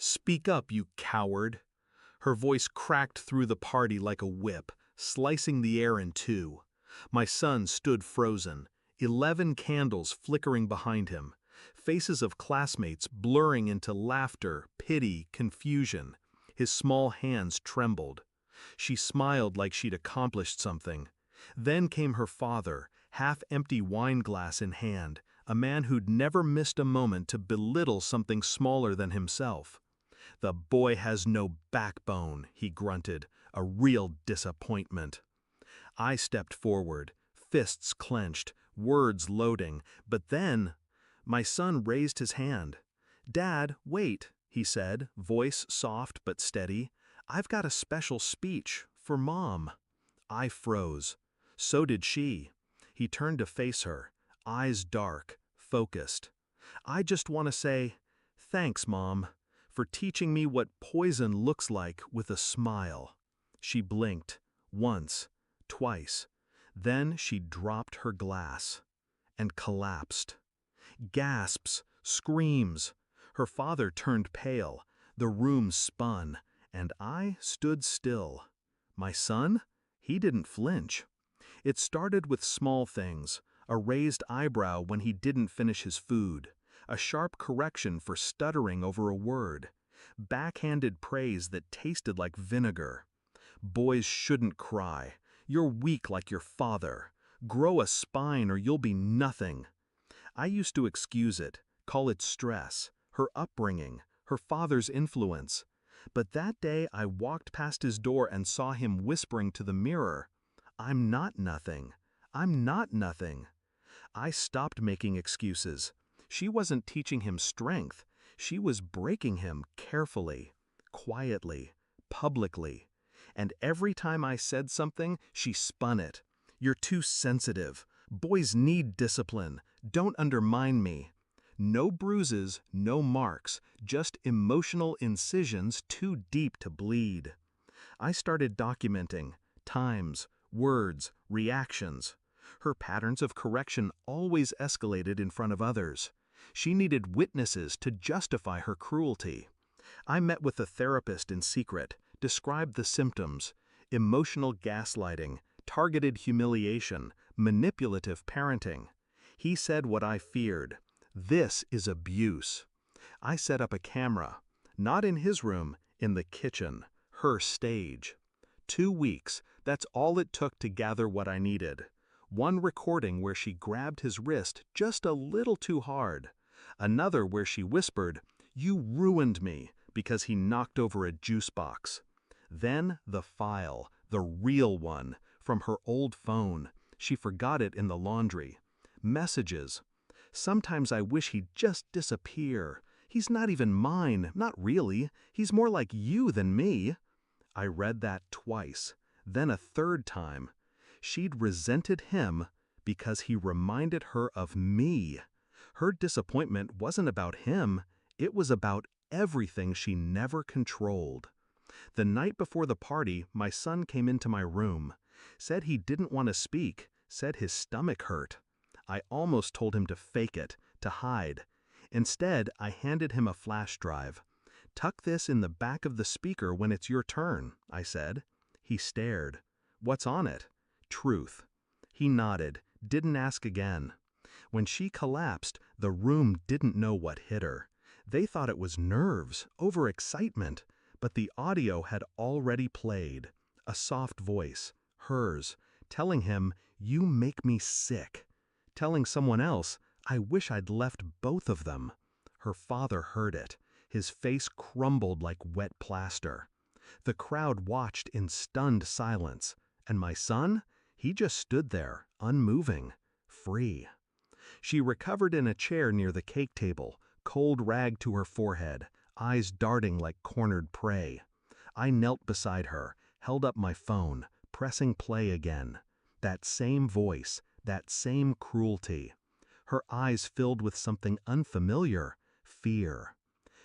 "Speak up, you coward!" Her voice cracked through the party like a whip, slicing the air in two. My son stood frozen, 11 candles flickering behind him, faces of classmates blurring into laughter, pity, confusion. His small hands trembled. She smiled like she'd accomplished something. Then came her father, half-empty wine glass in hand, a man who'd never missed a moment to belittle something smaller than himself. "The boy has no backbone," he grunted, a real disappointment. I stepped forward, fists clenched, words loading, but then my son raised his hand. "Dad, wait," he said, voice soft but steady. "I've got a special speech for Mom." I froze. So did she. He turned to face her, eyes dark, focused. "I just want to say, thanks, Mom, for teaching me what poison looks like with a smile." She blinked, once, twice. Then she dropped her glass and collapsed. Gasps, screams. Her father turned pale. The room spun, and I stood still. My son? He didn't flinch. It started with small things, a raised eyebrow when he didn't finish his food, a sharp correction for stuttering over a word, backhanded praise that tasted like vinegar. "Boys shouldn't cry. You're weak like your father. Grow a spine or you'll be nothing." I used to excuse it, call it stress, her upbringing, her father's influence. But that day I walked past his door and saw him whispering to the mirror, "I'm not nothing. I'm not nothing." I stopped making excuses. She wasn't teaching him strength. She was breaking him carefully, quietly, publicly. And every time I said something, she spun it. "You're too sensitive. Boys need discipline. Don't undermine me." No bruises, no marks, just emotional incisions too deep to bleed. I started documenting times, words, reactions. Her patterns of correction always escalated in front of others. She needed witnesses to justify her cruelty. I met with a therapist in secret, described the symptoms: emotional gaslighting, targeted humiliation, manipulative parenting. He said what I feared: this is abuse. I set up a camera, not in his room, in the kitchen, her stage. 2 weeks, that's all it took to gather what I needed. One recording where she grabbed his wrist just a little too hard. Another where she whispered, "You ruined me," because he knocked over a juice box. Then the file, the real one, from her old phone. She forgot it in the laundry. Messages. "Sometimes I wish he'd just disappear. He's not even mine, not really. He's more like you than me." I read that twice, then a third time. She'd resented him because he reminded her of me. Her disappointment wasn't about him, it was about everything she never controlled. The night before the party, my son came into my room, said he didn't want to speak, said his stomach hurt. I almost told him to fake it, to hide. Instead, I handed him a flash drive. "Tuck this in the back of the speaker when it's your turn," I said. He stared. "What's on it?" "Truth." He nodded, didn't ask again. When she collapsed, the room didn't know what hit her. They thought it was nerves, overexcitement, but the audio had already played. A soft voice, hers, telling him, "You make me sick." Telling someone else, "I wish I'd left both of them." Her father heard it. His face crumbled like wet plaster. The crowd watched in stunned silence, and my son? He just stood there, unmoving, free. She recovered in a chair near the cake table, cold rag to her forehead, eyes darting like cornered prey. I knelt beside her, held up my phone, pressing play again. That same voice, that same cruelty. Her eyes filled with something unfamiliar, fear.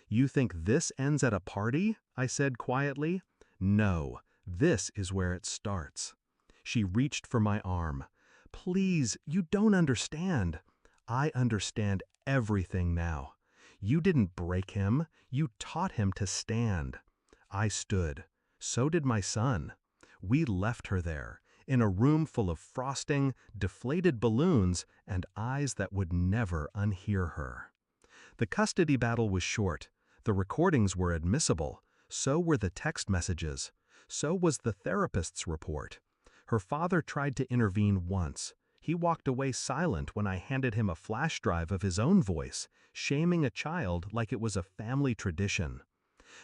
"You think this ends at a party?" I said quietly. "No, this is where it starts." She reached for my arm. "Please, you don't understand." "I understand everything now. You didn't break him, you taught him to stand. I stood. So did my son. We left her there, in a room full of frosting, deflated balloons, and eyes that would never unhear her. The custody battle was short. The recordings were admissible. So were the text messages. So was the therapist's report. Her father tried to intervene once. He walked away silent when I handed him a flash drive of his own voice, shaming a child like it was a family tradition.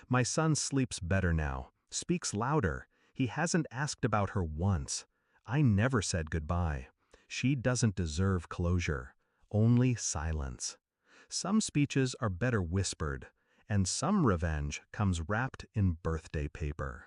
My son sleeps better now, speaks louder. He hasn't asked about her once. I never said goodbye. She doesn't deserve closure, only silence. Some speeches are better whispered, and some revenge comes wrapped in birthday paper.